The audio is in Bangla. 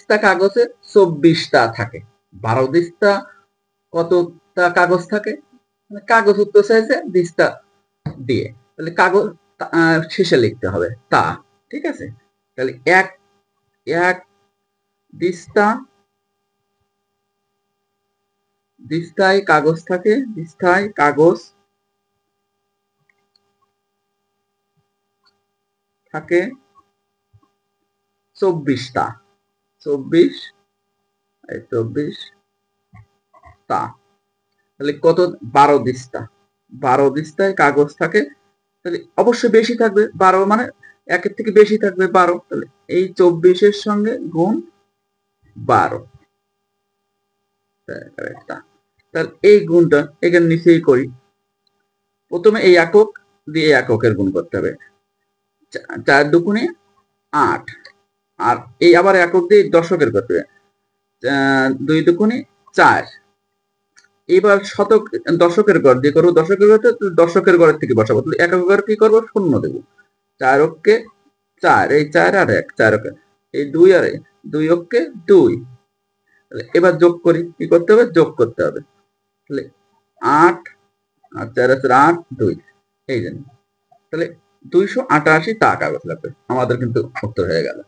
দিস্তা কাগজে 24টা থাকে। 12 দিস্তা কতটা কাগজ থাকে? কাগজ উত্তর চাইছে দিস্তা দিয়ে, তাহলে কাগজ শেষে লিখতে হবে তা। ঠিক আছে, তাহলে এক এক দিস্তা, দিস্তায় কাগজ থাকে, দিস্তায় কাগজ থাকে 24টা। 24 তা, তাহলে কত? 12 দিস্তা। 12 দিস্তায় কাগজ থাকে, তাহলে অবশ্যই বেশি থাকবে, 12 মানে একের থেকে বেশি থাকবে 12, তাহলে এই 24-এর সঙ্গে গুণ 12। তাহলে এই গুণটা এখানে নিচেই করি। প্রথমে এই একক দিয়ে এককের গুণ করতে হবে, 4 দুগুণে 8, আর এই আবার একক দিয়ে দশকের করতে হবে, 2 দুগুণে 4। এবার শতক দশকের ঘর দিয়ে করবো, দশকের ঘর দশকের ঘরের থেকে বসাবো, তাহলে একক ঘর কি করবো? শূন্য দেবো। 4 অক্ষে 4, এই 4 আর 1, 4 অক্ষে এই 2 আর 2 অক্ষে 2। এবার যোগ করি, কি করতে হবে? যোগ করতে হবে। তাহলে 8 আর 4 আছে 8, 2, এই জন্য তাহলে 288 টা কাগজ লাগবে। আমাদের কিন্তু উত্তর হয়ে গেল।